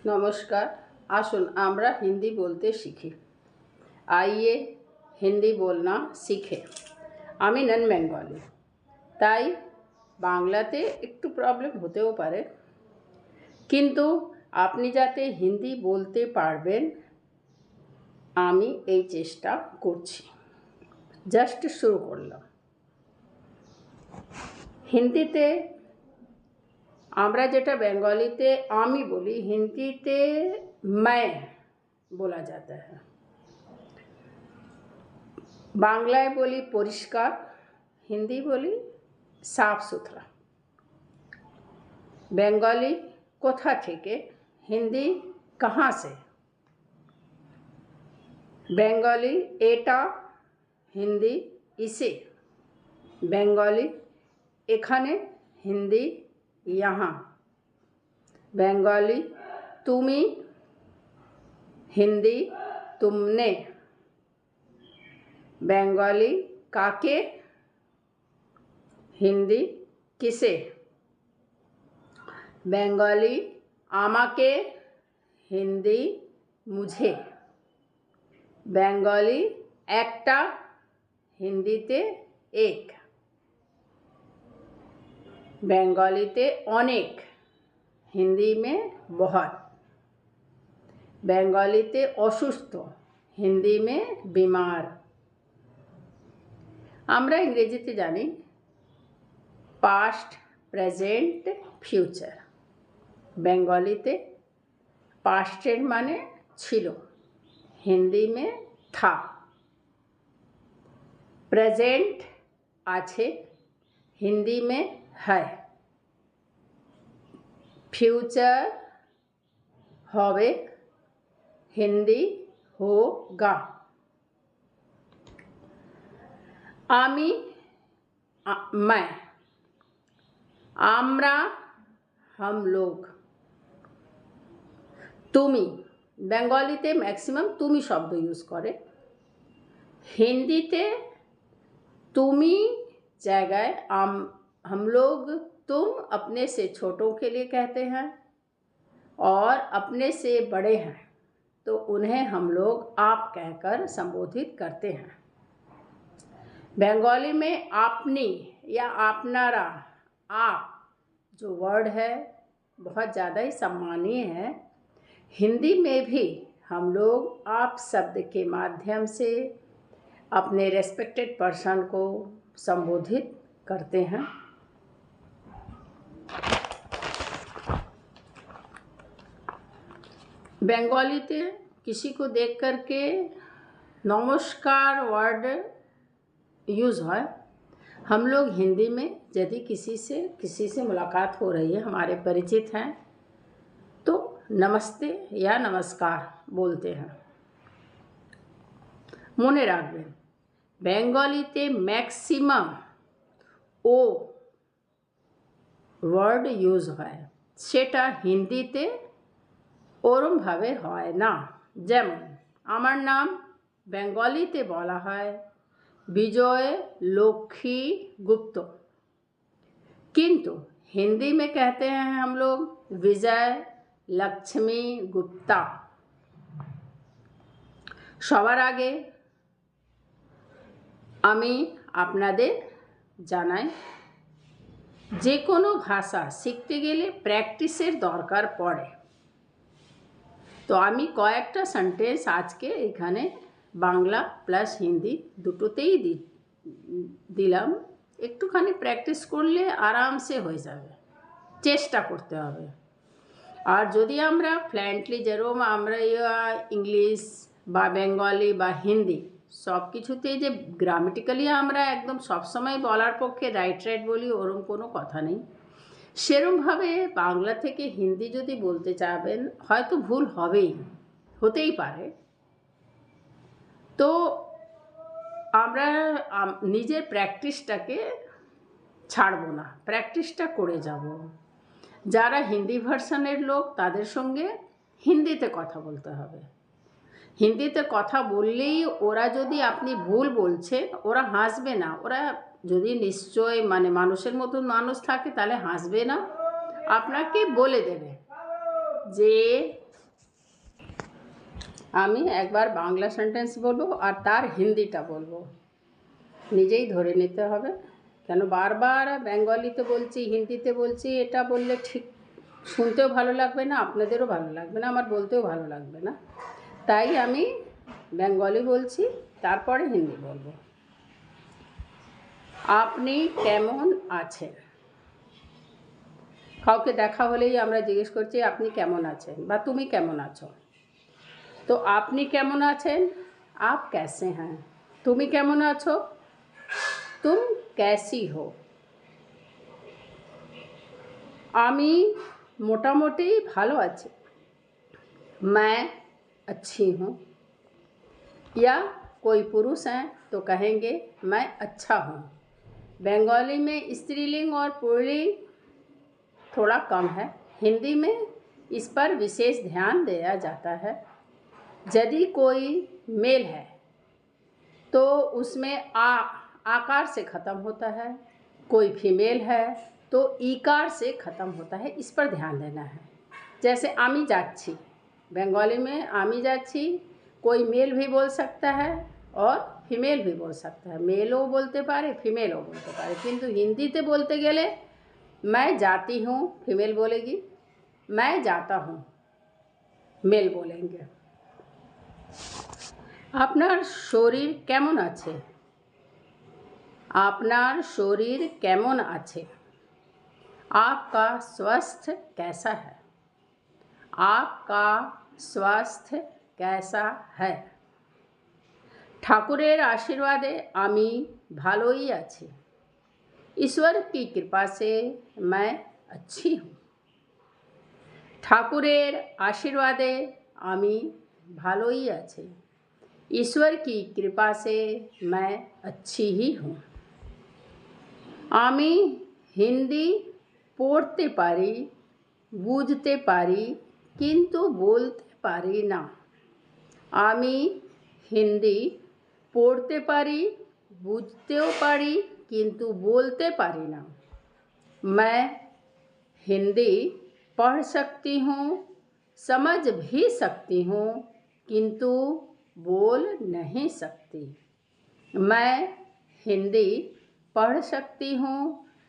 नमस्कार। आसुन आम्रा हिंदी बोलते शिखी। आइए हिंदी बोलना सीखे। आमी नन बेंगली ताई बांगलाते एकटू प्रॉब्लेम होतेও पारे, किन्तु आपनी जाते हिंदी बोलते पारबेन आमी এই চেষ্টা করছি। জাস্ট শুরু করলাম। হিন্দিতে আমরা যেটা বেঙ্গলিতে आमी बोली, हिंदीते मैं बोला जाता है। बांग्लाয় बोली परिष्कार, हिंदी बोली साफ सुथरा। बेंगली कोथा थेके, हिंदी कहाँ से। बेंगली एटा, हिंदी इसे। बेंगली एखाने, हिंदी यहाँ। बेंगली तुमी, हिंदी तुमने। बेंगली काके, हिंदी किसे। बेंगली आमाके, हिंदी मुझे। बेंगली एकटा, हिंदीते एक। बेंगलीते अनेक, हिंदी में बहुत। बेंगलीते असुस्थ, हिंदी में बीमार। आम्रा इंग्रेजीते जानी पास्ट, प्रेजेंट, फ्यूचर। बेंगलीते पास्टेर माने छिलो, हिंदी में था। प्रेजेंट आछे, हिंदी में है। फ्यूचर होबे, हिंदी होगा। आमी मैं, आम्रा हम लोग। तुमी बेंगलीते मैक्सिमाम तुमी शब्द यूज करे। हिंदीते तुमी जगह हम लोग तुम अपने से छोटों के लिए कहते हैं, और अपने से बड़े हैं तो उन्हें हम लोग आप कहकर संबोधित करते हैं। बंगाली में आपनी या आपनारा, आप जो वर्ड है बहुत ज़्यादा ही सम्मानीय है। हिंदी में भी हम लोग आप शब्द के माध्यम से अपने रेस्पेक्टेड पर्सन को संबोधित करते हैं। बंगालीते किसी को देख करके नमस्कार वर्ड यूज़ है। हम लोग हिंदी में यदि किसी से मुलाकात हो रही है, हमारे परिचित हैं, तो नमस्ते या नमस्कार बोलते हैं। मने राखबेन बेंगलीते मैक्सिमाम ओ वर्ड यूज है, सेटा हिंदीते ओरम भावे হয় না। যেমন আমার নাম বেঙ্গলিতে বলা হয় विजय लक्ष्मी गुप्त, किंतु हिंदी में कहते हैं हम लोग विजय लक्ष्मी गुप्ता। সবার আগে আমি আপনাদের জানাই, যে কোনো ভাষা শিখতে গেলে প্র্যাকটিসের দরকার পড়ে। তো আমি কয়েকটা সেন্টেন্স আজকে এখানে বাংলা প্লাস হিন্দি দুটোতেই দিলাম। একটুখানি প্র্যাকটিস করলে আরামসে হয়ে যাবে, চেষ্টা করতে হবে। আর যদি আমরা ফ্লুয়েন্টলি যেরকম আমরা ইংলিশ বা বেঙ্গলি বা হিন্দি সব কিছুতেই যে গ্রামেটিক্যালি আমরা একদম সবসময় বলার পক্ষে রাইট বলি, ওরকম কোনো কথা নেই। সেরমভাবে বাংলা থেকে হিন্দি যদি বলতে চাবেন হয়তো ভুল হবেই, হতেই পারে। তো আমরা নিজের প্র্যাকটিসটাকে ছাড়বো না, প্র্যাকটিসটা করে যাব। যারা হিন্দি ভার্সনের লোক তাদের সঙ্গে হিন্দিতে কথা বলতে হবে। হিন্দিতে কথা বললেই ওরা যদি আপনি ভুল বলছেন ওরা হাসবে না, ওরা যদি নিশ্চয় মানে মানুষের মতো মানুষ থাকে তাহলে হাসবে না, আপনাকে বলে দেবে যে আমি একবার বাংলা সেন্টেন্স বলবো আর তার হিন্দিটা বলবো, নিজেই ধরে নিতে হবে। কেন বারবার বেঙ্গলিতে বলছি, হিন্দিতে বলছি, এটা বললে ঠিক শুনতেও ভালো লাগবে না, আপনাদেরও ভালো লাগবে না, আমার বলতেও ভালো লাগবে না। তাই আমি বেঙ্গলি বলছি, তারপরে হিন্দি বলবো। আপনি কেমন আছেন? কাউকে দেখা হলেই আমরা জিজ্ঞেস করছি আপনি কেমন আছেন বা তুমি কেমন আছো। তো আপনি কেমন আছেন, आप कैसे हैं। তুমি কেমন আছো, तुम कैसी हो। আমি মোটামুটি ভালো আছি, मैं अच्छी हूँ। या कोई पुरुष हैं तो कहेंगे मैं अच्छा हूँ। बंगाली में स्त्रीलिंग और पुल्लिंग थोड़ा कम है, हिंदी में इस पर विशेष ध्यान दिया जाता है। यदि कोई मेल है तो उसमें आकार से ख़त्म होता है, कोई फीमेल है तो ईकार से ख़त्म होता है, इस पर ध्यान देना है। जैसे आमी जाच्छी, बंगाली में आमी जाच्छी कोई मेल भी बोल सकता है और फीमेल भी बोल सकता है, मेलो बोलते पारे फीमेलो बोलते पारे, किंतु हिंदीते बोलते गेले मैं जाती हूँ फीमेल बोलेगी, मैं जाता हूँ मेल बोलेंगे। আপনার শরীর কেমন আছে, আপনার শরীর কেমন আছে। आपका स्वास्थ्य कैसा है, आपका स्वास्थ्य कैसा है। ঠাকুরের আশীর্বাদে আমি ভালোই আছি, ईश्वर की कृपा से मैं अच्छी हूँ। ঠাকুরের আশীর্বাদে আমি ভালোই আছি, ईश्वर की कृपा से मैं अच्छी ही हूँ। আমি হিন্দি পড়তে পারি, বুঝতে পারি, কিন্তু বলতে পারি না। আমি হিন্দি পড়তে পারি, বুঝতেও পারি, কিন্তু বলতে পারি না। मैं हिंदी पढ़ सकती हूँ, समझ भी सकती हूँ, किंतु बोल नहीं सकती। मैं हिंदी पढ़ सकती हूँ,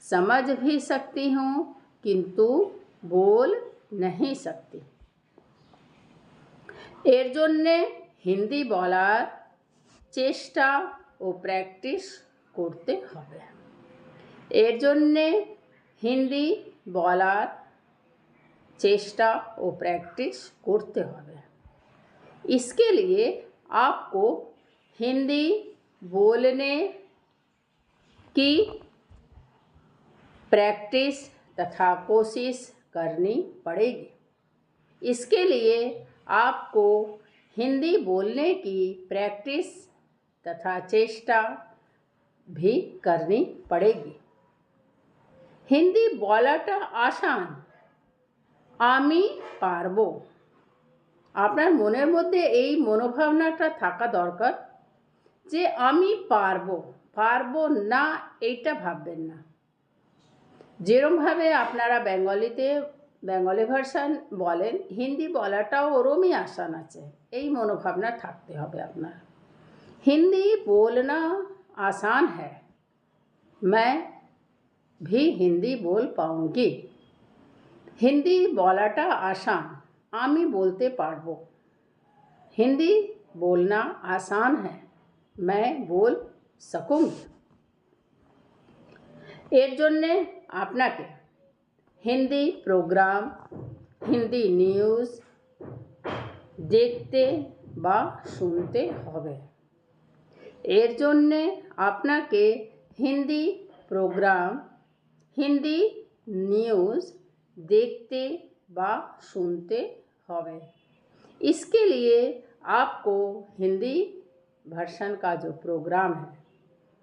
समझ भी सकती हूँ, किंतु बोल नहीं सकती। এর জন্যে হিন্দি বলার চেষ্টা ও প্র্যাকটিস করতে হবে। এর জন্যে হিন্দি বলার চেষ্টা ও प्रैक्टिस करते হবে। इसके लिए आपको हिंदी बोलने की प्रैक्टिस तथा कोशिश करनी पड़ेगी। इसके लिए आपको हिंदी बोलने की प्रैक्टिस तथा चेष्टा भी करनी पड़ेगी। हिंदी বলাটা आसान, আমি পারবো। আপনার মনের মধ্যে এই মনোভাবনাটা থাকা দরকার যে আমি পারবো, পারবো না এইটা ভাববেন না। যেরমভাবে আপনারা বেঙ্গলি ভার্সান বলেন, হিন্দি বলাটাও ওরমই আসান আছে, এই মনোভাবনা থাকতে হবে আপনার। हिंदी बोलना आसान है, मैं भी हिंदी बोल पाऊँगी। हिंदी बोलाटा आसान, आमी बोलते पारबो। हिंदी बोलना आसान है, मैं बोल सकूँगी। এর জন্যে আপনাকে হিন্দি প্রোগ্রাম, হিন্দি নিউজ দেখতে বা শুনতে হবে। এর জন্যে আপনাকে হিন্দি प्रोग्राम, हिंदी न्यूज़ देखते व सुनते होवे। इसके लिए आपको हिंदी वर्षन का जो प्रोग्राम है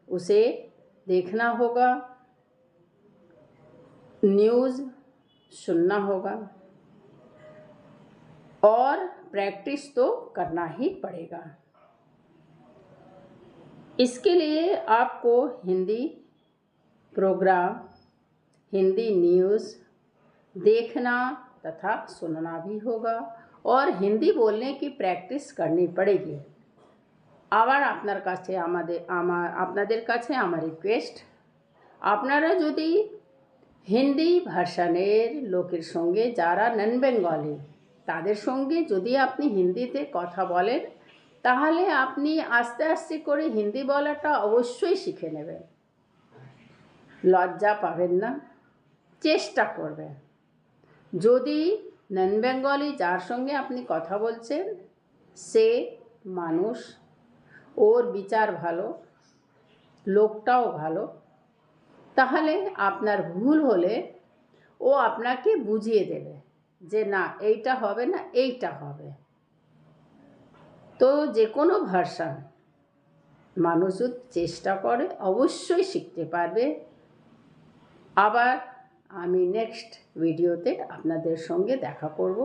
उसे देखना होगा, न्यूज़ सुनना होगा और प्रैक्टिस तो करना ही पड़ेगा। इसके लिए आपको हिंदी प्रोग्राम, हिंदी न्यूज़ देखना तथा सुनना भी होगा और हिंदी बोलने की प्रैक्टिस करनी पड़ेगी। আবার আপনাদের কাছে আমার রিকোয়েস্ট, আপনারা যদি হিন্দি ভাষার লোকের সঙ্গে যারা নন বেঙ্গলি তাদের সঙ্গে যদি আপনি হিন্দিতে কথা বলেন, তাহলে আপনি আস্তে আস্তে করে হিন্দি বলাটা অবশ্যই শিখে নেবেন। লজ্জা পাবেন না, চেষ্টা করবেন। যদি নন বেঙ্গলি যার সঙ্গে আপনি কথা বলছেন সে মানুষ, ওর বিচার ভালো, লোকটাও ভালো, তাহলে আপনার ভুল হলে ও আপনাকে বুঝিয়ে দেবে যে না এইটা হবে না, এইটা হবে। তো যে কোনো ভাষা মানুষ যদি চেষ্টা করে অবশ্যই শিখতে পারবে। আবার আমি নেক্সট ভিডিওতে আপনাদের সঙ্গে দেখা করব।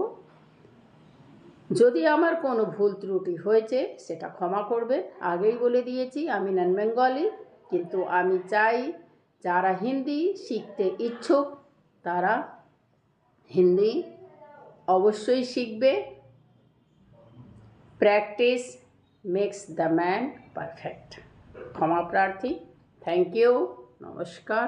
যদি আমার কোনো ভুল ত্রুটি হয়েছে সেটা ক্ষমা করবেন। আগেই বলে দিয়েছি আমি নন বেঙ্গলি, কিন্তু আমি চাই যারা হিন্দি শিখতে ইচ্ছুক তারা হিন্দি অবশ্যই শিখবে। Practice makes the man perfect. ক্ষমা প্রার্থী। Thank you. নমস্কার।